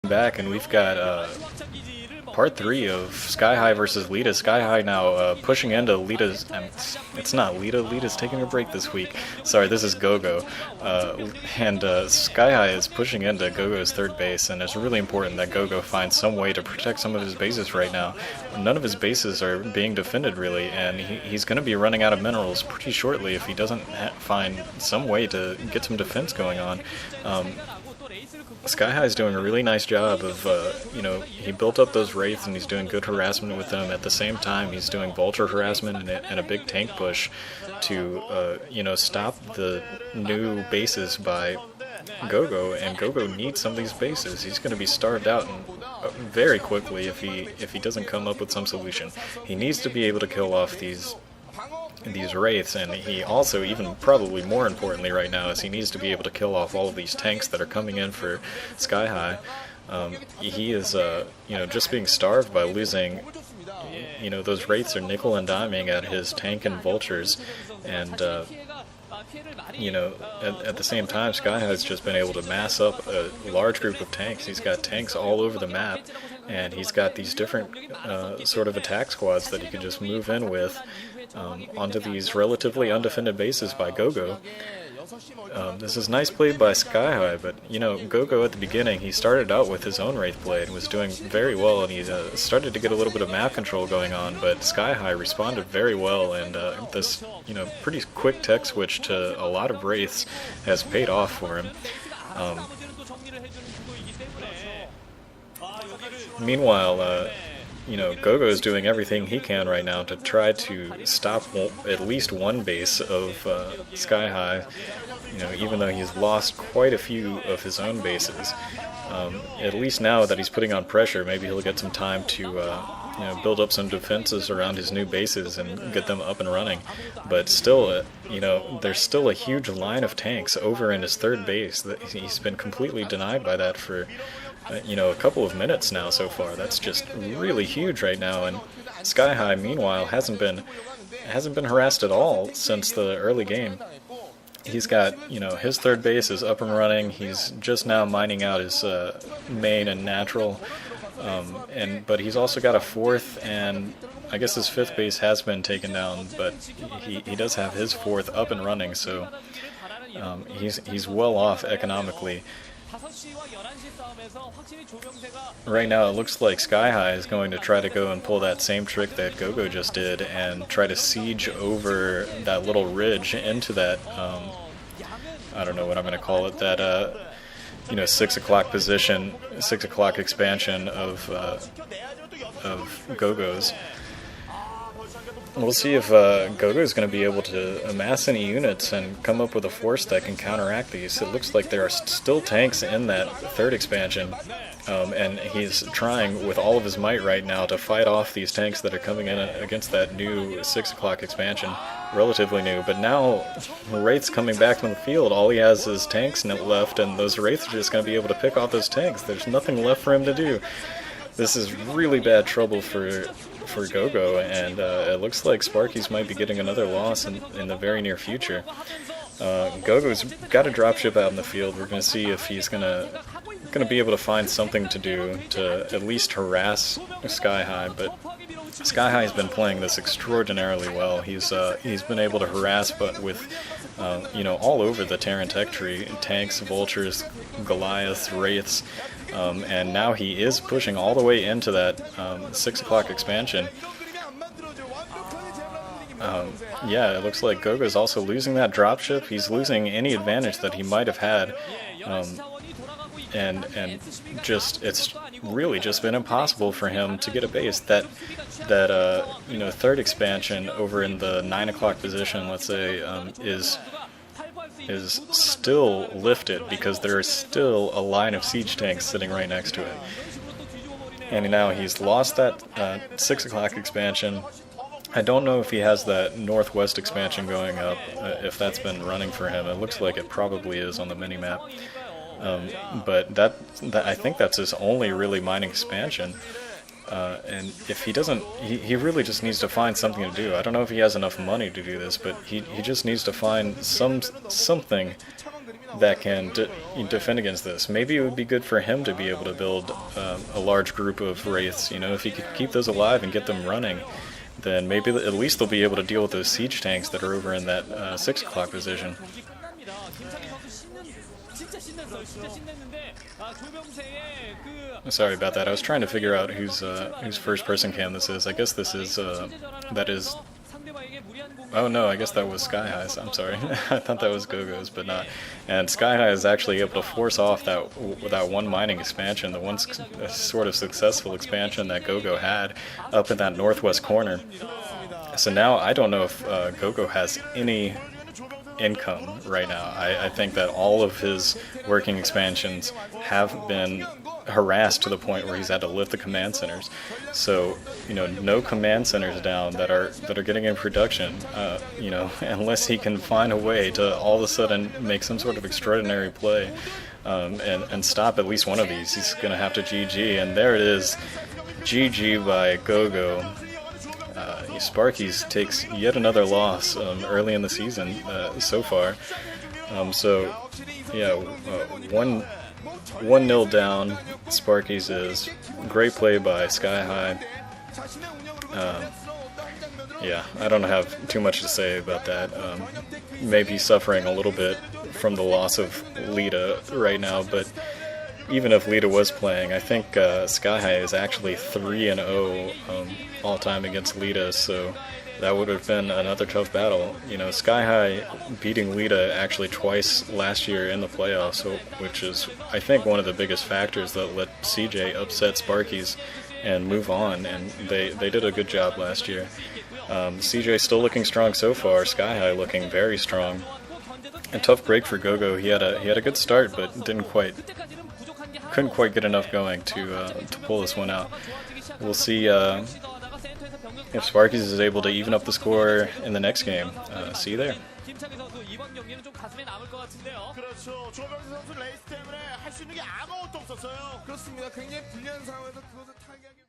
back, and we've got part 3 of sKyHigh versus Lita. sKyHigh now pushing into Lita's. It's not Lita. Lita's taking a break this week. Sorry, this is go.go. And sKyHigh is pushing into go.go's third base, and it's really important that go.go finds some way to protect some of his bases right now. None of his bases are being defended really, and he's going to be running out of minerals pretty shortly if he doesn't find some way to get some defense going on. sKyHigh is doing a really nice job of, he built up those Wraiths and he's doing good harassment with them. At the same time, he's doing Vulture harassment and a big tank push to, stop the new bases by go.go, and go.go needs some of these bases. He's going to be starved out very quickly if he doesn't come up with some solution. He needs to be able to kill off these Wraiths, and he also, even probably more importantly right now, is he needs to be able to kill off all of these tanks that are coming in for sKyHigh. He is, just being starved by losing, those Wraiths are nickel and diming at his tank and Vultures, and, at the same time, sKyHigh's just been able to mass up a large group of tanks. He's got tanks all over the map, and he's got these different sort of attack squads that he can just move in with onto these relatively undefended bases by go.go. This is nice play by sKyHigh, but go.go at the beginning, he started out with his own Wraith play and was doing very well, and he started to get a little bit of map control going on, but sKyHigh responded very well, and this pretty quick tech switch to a lot of Wraiths has paid off for him. Meanwhile, go.go is doing everything he can right now to try to stop at least one base of sKyHigh, even though he's lost quite a few of his own bases. At least now that he's putting on pressure, maybe he'll get some time to build up some defenses around his new bases and get them up and running. But still, there's still a huge line of tanks over in his third base. He's been completely denied by that for a couple of minutes now so far. That's just really huge right now, and sKyHigh meanwhile hasn't been harassed at all since the early game. He's got, his third base is up and running. He's just now mining out his main and natural, but he's also got a fourth, and I guess his fifth base has been taken down, but he does have his fourth up and running, so he's well off economically. Right now it looks like sKyHigh is going to try to go and pull that same trick that go.go just did and try to siege over that little ridge into that, I don't know what I'm going to call it, that 6 o'clock position, 6 o'clock expansion of go.go's. We'll see if go.go is going to be able to amass any units and come up with a force that can counteract these. It looks like there are still tanks in that third expansion, and he's trying with all of his might right now to fight off these tanks that are coming in against that new 6 o'clock expansion. Relatively new, but now Wraith's coming back from the field. All he has is tanks left, and those Wraiths are just going to be able to pick off those tanks. There's nothing left for him to do. This is really bad trouble for go.go, and it looks like Sparkyz might be getting another loss in the very near future. Go.go's got a dropship out in the field. We're going to see if he's gonna be able to find something to do to at least harass sKyHigh, but sKyHigh has been playing this extraordinarily well. He's been able to harass, but with all over the Terran tech tree, tanks, vultures, Goliaths, Wraiths, and now he is pushing all the way into that 6 o'clock expansion. It looks like go.go is also losing that dropship. He's losing any advantage that he might have had, and it's really just been impossible for him to get a base. That third expansion over in the 9 o'clock position, let's say, is still lifted because there is still a line of siege tanks sitting right next to it. And now he's lost that 6 o'clock expansion. I don't know if he has that northwest expansion going up, if that's been running for him. It looks like it probably is on the mini-map. But that I think that's his only really mining expansion. And if he doesn't, he really just needs to find something to do. I don't know if he has enough money to do this, but he just needs to find something that can defend against this. Maybe it would be good for him to be able to build a large group of wraiths. You know, if he could keep those alive and get them running, then maybe at least they'll be able to deal with those siege tanks that are over in that 6 o'clock position. Sorry about that. I was trying to figure out whose first person cam this is. I guess this is that is. Oh no, I guess that was sKyHigh's. I'm sorry. I thought that was go.go's, but not. And sKyHigh is actually able to force off that one mining expansion, the one sort of successful expansion that go.go had up in that northwest corner. So now I don't know if go.go has any income right now. I think that all of his working expansions have been harassed to the point where he's had to lift the command centers. So, you know, no command centers down that are getting in production, you know, unless he can find a way to all of a sudden make some sort of extraordinary play and stop at least one of these. He's going to have to GG, and there it is. GG by go.go. Sparkyz takes yet another loss early in the season so far. So, yeah, 1-0 down. Sparkyz is. Great play by sKyHigh. Yeah, I don't have too much to say about that. Maybe suffering a little bit from the loss of Lita right now, but even if Lita was playing, I think sKyHigh is actually 3-0 all-time against Lita, so that would have been another tough battle. You know, sKyHigh beating Lita actually twice last year in the playoffs, which is, I think, one of the biggest factors that let CJ upset Sparkyz and move on, and they did a good job last year. CJ still looking strong so far, sKyHigh looking very strong. A tough break for go.go. He had a good start, but couldn't quite get enough going to pull this one out. We'll see if Sparkyz is able to even up the score in the next game. See you there. 그렇죠. 조병수 선수 레이스 때문에 할 수 있는 게 아무것도 없었어요. 그렇습니다. 굉장히 불리한 상황에서 그것을 타개하기